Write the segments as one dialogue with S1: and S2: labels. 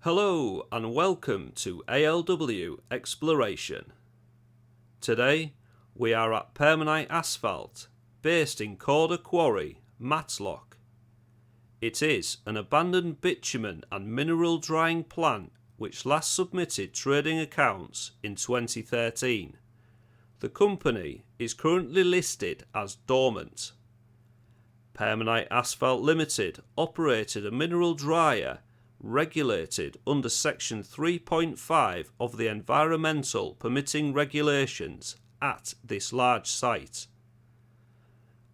S1: Hello and welcome to ALW Exploration. Today we are at Permanite Asphalt, based in Cawder Quarry, Matlock. It is an abandoned bitumen and mineral drying plant which last submitted trading accounts in 2013. The company is currently listed as dormant. Permanite Asphalt Ltd operated a mineral dryer regulated under Section 3.5 of the Environmental Permitting Regulations at this large site.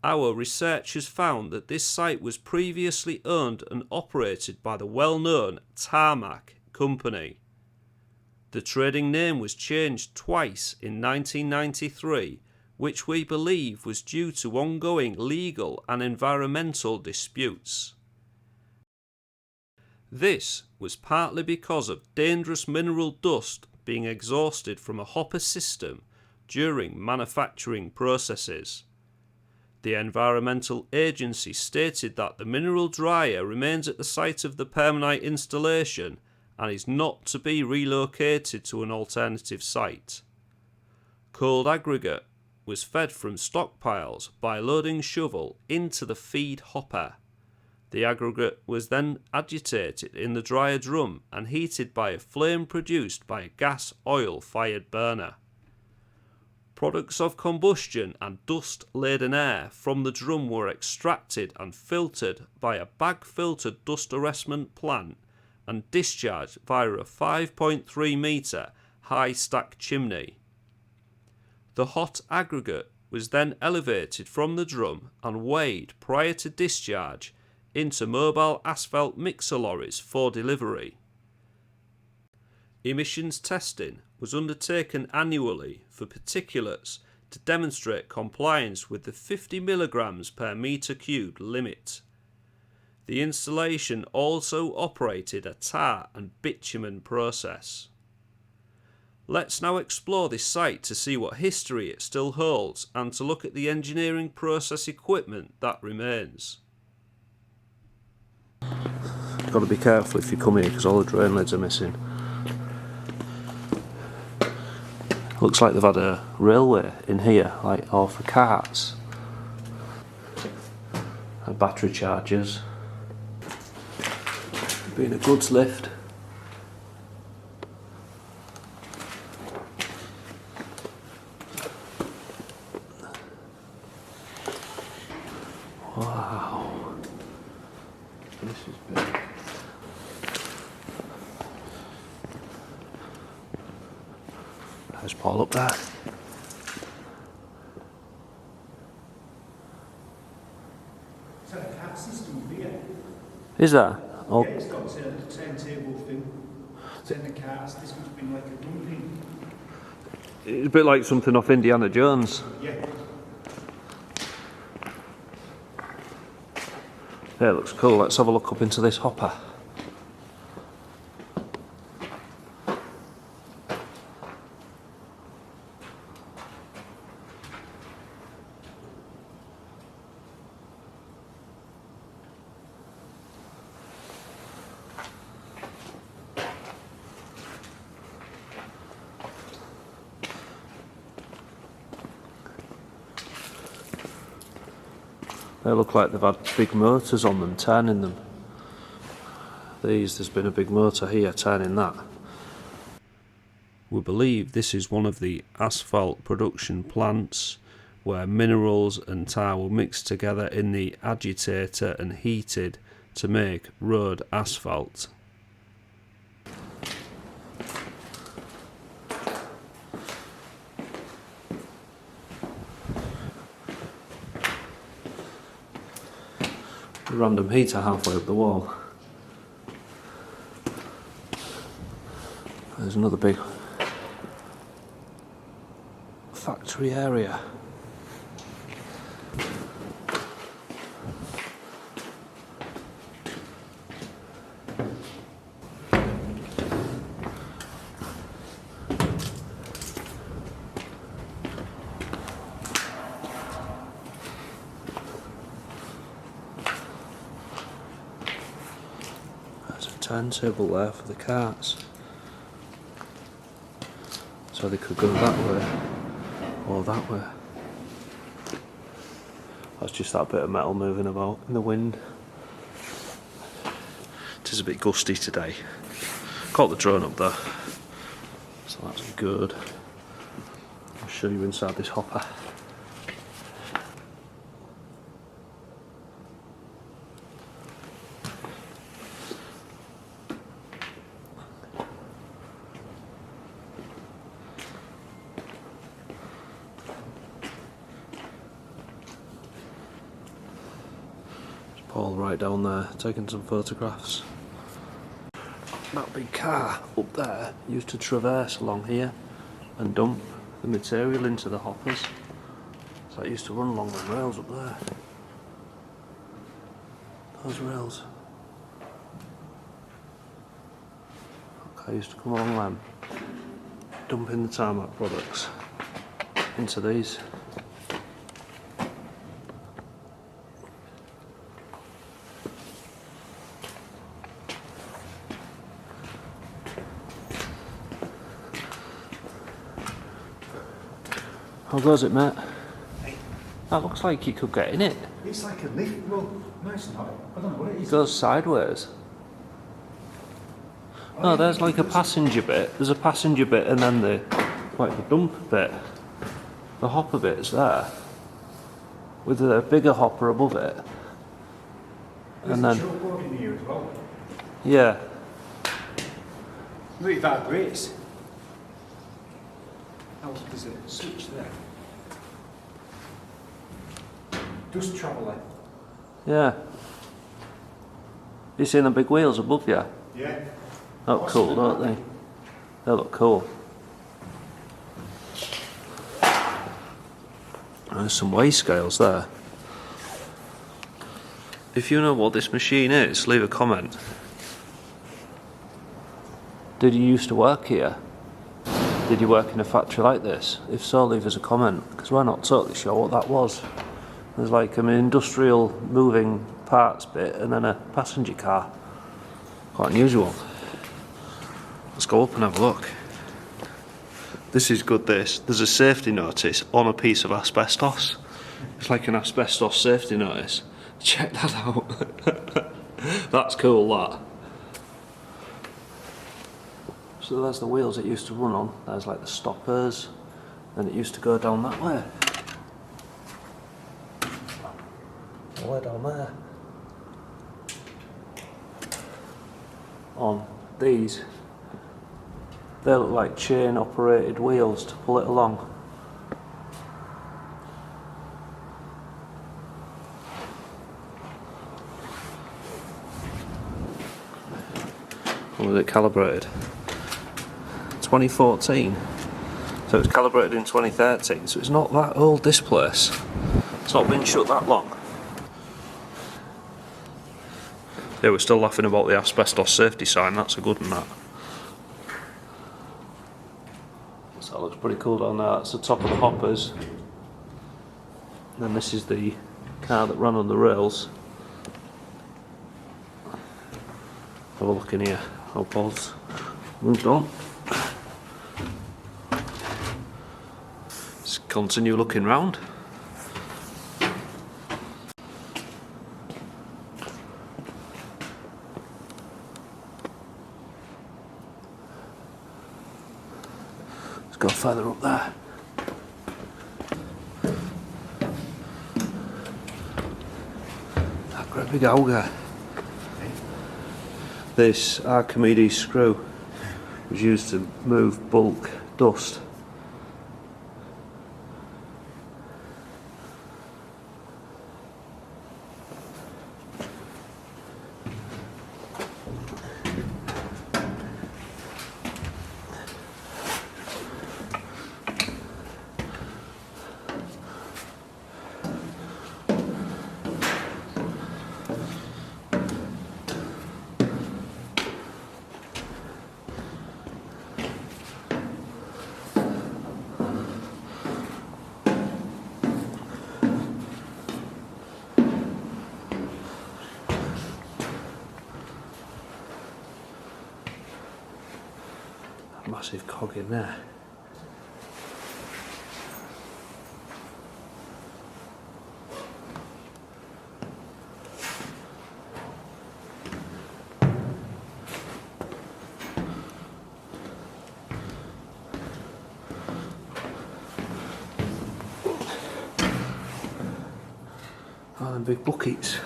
S1: Our research has found that this site was previously owned and operated by the well-known TarMac Company. The trading name was changed twice in 1993, which we believe was due to ongoing legal and environmental disputes. This was partly because of dangerous mineral dust being exhausted from a hopper system during manufacturing processes. The environmental agency stated that the mineral dryer remains at the site of the Permanite installation and is not to be relocated to an alternative site. Cold aggregate was fed from stockpiles by loading shovel into the feed hopper. The aggregate was then agitated in the dryer drum and heated by a flame produced by a gas-oil-fired burner. Products of combustion and dust-laden air from the drum were extracted and filtered by a bag-filtered dust arrestment plant and discharged via a 5.3 metre high stack chimney. The hot aggregate was then elevated from the drum and weighed prior to discharge into mobile asphalt mixer lorries for delivery. Emissions testing was undertaken annually for particulates to demonstrate compliance with the 50 mg per metre cubed limit. The installation also operated a tar and bitumen process. Let's now explore this site to see what history it still holds and to look at the engineering process equipment that remains. Got to be careful if you come here because all the drain lids are missing. Looks like they've had a railway in here, like all for carts. And battery chargers. Being a goods lift. Wow. This is big. There's Paul up there.
S2: Is that a cat system here?
S1: Is that? Oh.
S2: Yeah, it's got a turntable thing. Turn the cars, this must be like a dumping.
S1: It's a bit like something off Indiana Jones.
S2: Yeah.
S1: Yeah, it looks cool. Let's have a look up into this hopper. They look like they've had big motors on them, turning them. There's been a big motor here turning that. We believe this is one of the asphalt production plants where minerals and tar were mixed together in the agitator and heated to make road asphalt. A random heater halfway up the wall. There's another big factory area. turntable there for the carts. So they could go that way or that way. That's just that bit of metal moving about in the wind. It is a bit gusty today. Got the drone up there, so that's good. I'll show you inside this hopper. Paul right down there taking some photographs. That big car up there used to traverse along here and dump the material into the hoppers. So it used to run along the rails up there. Those rails. That car used to come along them, dumping the TarMac products into these. How goes it, mate?
S2: Hey.
S1: That looks like you could get in it.
S2: It's like a lift. Well, no, it's not. I don't know what it is.
S1: It goes sideways. No, there's like a passenger bit. There's a passenger bit and then the dump bit. The hopper bit's there. With a bigger hopper above it.
S2: There's
S1: And
S2: a
S1: then,
S2: chalkboard in here as well.
S1: yeah.
S2: Look, it vibrates. Oh, there's a switch there. Dust traveller.
S1: Yeah. You seen the big wheels above you?
S2: Yeah.
S1: They look cool, don't they? They look cool. There's some weigh scales there. If you know what this machine is, leave a comment. Did you used to work here? Did you work in a factory like this? If so, leave us a comment, because we're not totally sure what that was. There's like an industrial moving parts bit and then a passenger car. Quite unusual. Let's go up and have a look. This is good, this. There's a safety notice on a piece of asbestos. It's like an asbestos safety notice. Check that out. That's cool, that. So there's the wheels it used to run on. There's like the stoppers. And it used to go down that way. All the way down there. On these. They look like chain operated wheels to pull it along. When was it calibrated? 2014. So it was calibrated in 2013, so it's not that old, this place. It's not been shut that long. Yeah, we're still laughing about the asbestos safety sign, that's a good one, that. So that looks pretty cool down there. That's the top of the hoppers. And then this is the car that ran on the rails. Have a look in here. How Paul's moved on. Let's continue looking round. Let's go further up there. That great big auger. This Archimedes screw was used to move bulk dust. massive cog in there. Oh, them big buckets.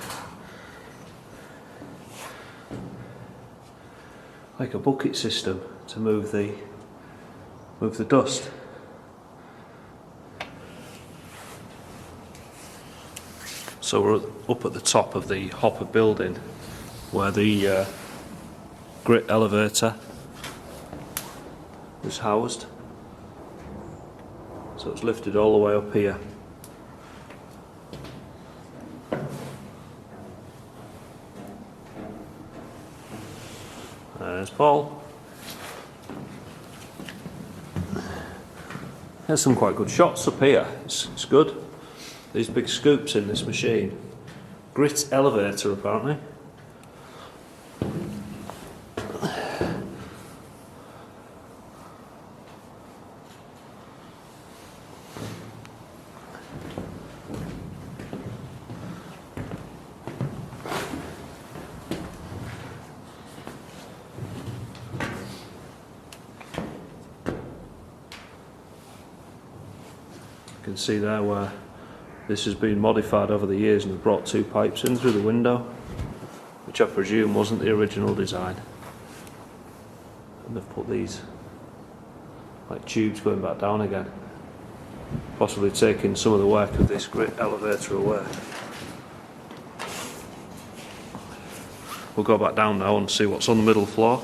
S1: Like a bucket system to move the dust. So we're up at the top of the hopper building where the grit elevator is housed. So it's lifted all the way up here. There's Paul. There's some quite good shots up here. It's good. These big scoops in this machine. Grit elevator apparently. You can see there where this has been modified over the years and they've brought two pipes in through the window, which I presume wasn't the original design. And they've put these like tubes going back down again, possibly taking some of the work of this grit elevator away. We'll go back down now and see what's on the middle floor.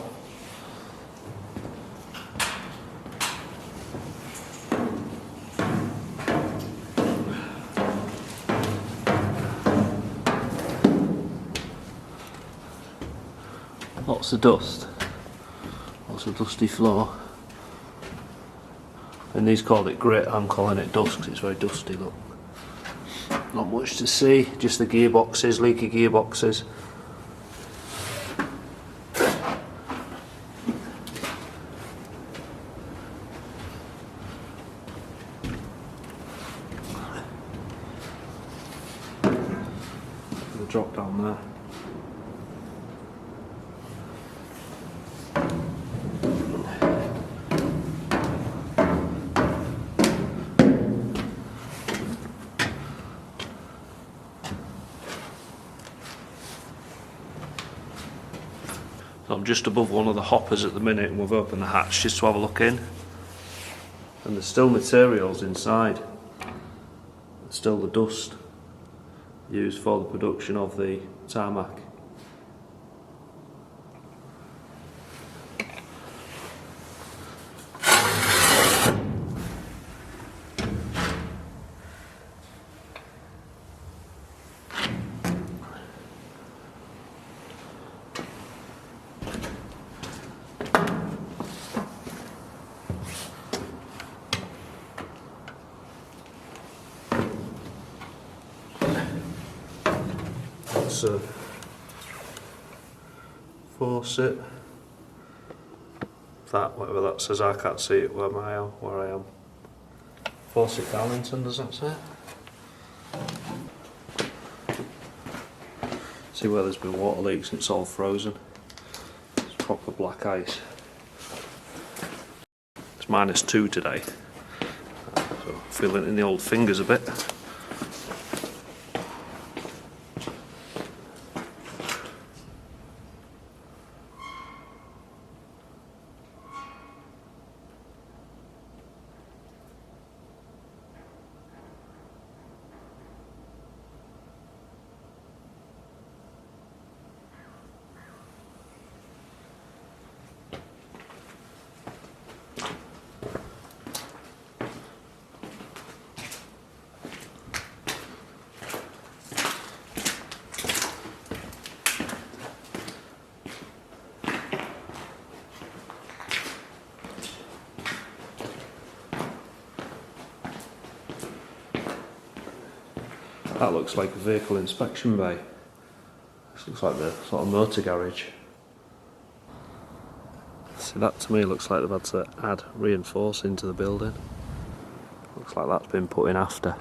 S1: Lots of dust, lots of dusty floor. And these called it grit, I'm calling it dust because it's very dusty, look. Not much to see, just the gearboxes, leaky gearboxes. The drop down there. So I'm just above one of the hoppers at the minute and we've opened the hatch just to have a look in. And there's still materials inside. There's still the dust used for the production of the tarmac. That's a faucet. That, whatever that says, I can't see it where I am. Faucet Darlington, does that say? See where there's been water leaks and it's all frozen. It's proper black ice. It's -2 today, so feeling it in the old fingers a bit. That looks like a vehicle inspection bay. This looks like the sort of motor garage. See, that to me looks like they've had to add reinforcing to the building. Looks like that's been put in after.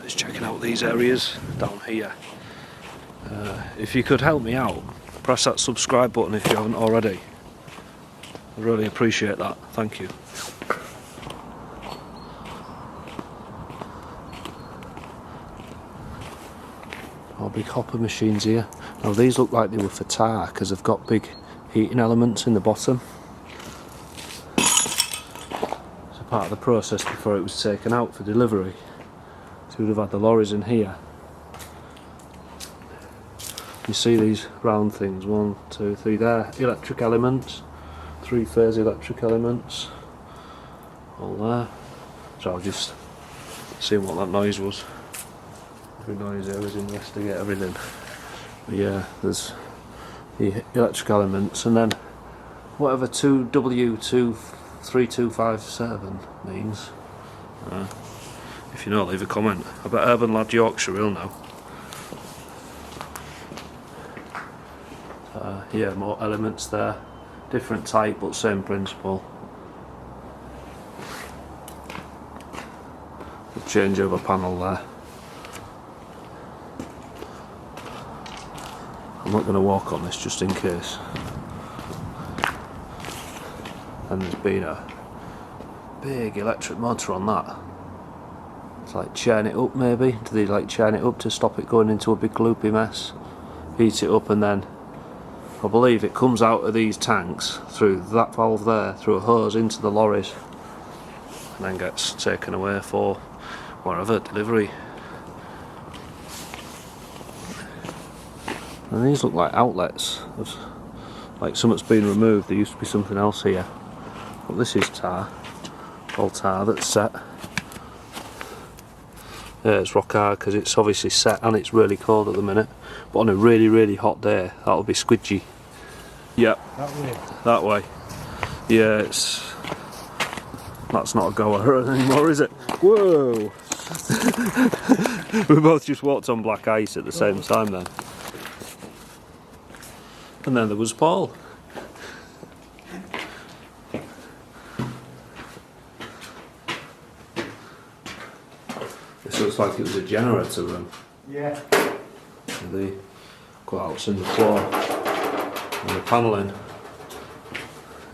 S1: Just checking out these areas down here. If you could help me out, press that subscribe button if you haven't already. I really appreciate that, thank you. Oh, big hopper machines here. Now these look like they were for tar because they've got big heating elements in the bottom. It's a part of the process before it was taken out for delivery. So we'd have had the lorries in here. You see these round things, 1, 2, 3 there, electric elements, 3-phase electric elements, all there. So I was just seeing what that noise was. Every noise there was investigate everything. But yeah, there's the electric elements, and then whatever 2W23257 means. If you know, leave a comment. I bet Urban Lad Yorkshire will know. Yeah, more elements there. Different type, but same principle. The changeover panel there. I'm not going to walk on this just in case. And there's been a big electric motor on that. It's like churn it up maybe. Do they like churn it up to stop it going into a big gloopy mess? Heat it up, and then I believe it comes out of these tanks through that valve there, through a hose into the lorries, and then gets taken away for whatever delivery. And these look like outlets, like something's been removed. There used to be something else here, but this is tar, all tar that's set. Yeah, it's rock hard because it's obviously set and it's really cold at the minute, but on a really hot day that'll be squidgy. Yep, that way. Yeah, that's not a goer anymore, is it? Whoa! We both just walked on black ice at the same time then. And then there was Paul. This looks like it was a generator room.
S2: Yeah.
S1: The cutouts in the floor and the panelling.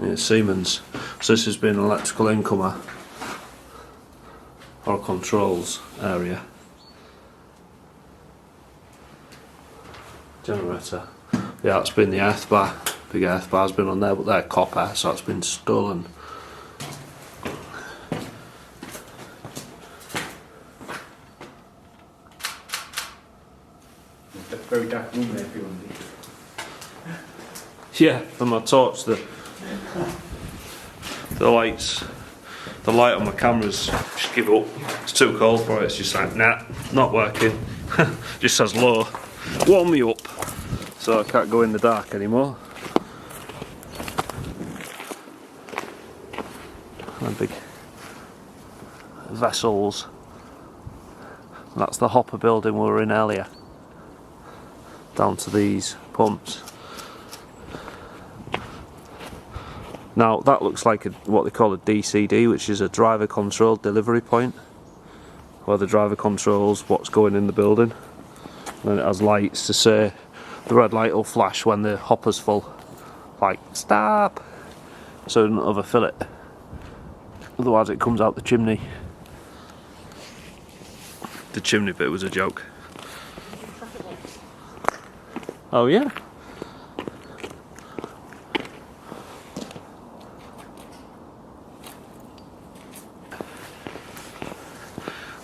S1: Yeah, Siemens. So this has been an electrical incomer or controls area. Generator. Yeah, that's been the earth bar. Big earth bar's been on there, but they're copper, so it's been stolen.
S2: Very dark room there if you want to.
S1: Yeah, and my torch, the lights, the light on my cameras just give up. It's too cold for it. It's just like, nah, not working. Just says low. Warm me up. So I can't go in the dark anymore. And big vessels. And that's the hopper building we were in earlier. Down to these pumps. Now that looks like what they call a DCD, which is a driver controlled delivery point, where the driver controls what's going in the building, and it has lights to say the red light will flash when the hopper's full, like stop, so it doesn't overfill it, otherwise it comes out the chimney. The chimney bit was a joke. Oh yeah.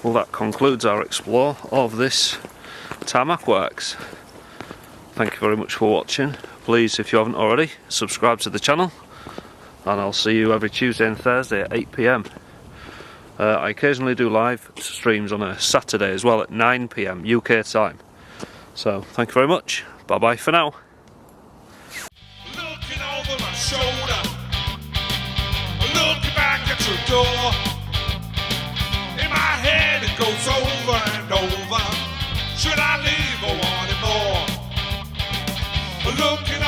S1: Well, that concludes our explore of this TarMac works. Thank you very much for watching. Please, if you haven't already, subscribe to the channel, and I'll see you every Tuesday and Thursday at 8 PM. I occasionally do live streams on a Saturday as well at 9 PM UK time. So thank you very much. Bye bye for now.
S3: Looking over my shoulder, looking back at your door. In my head it goes over and over. Should I leave or looking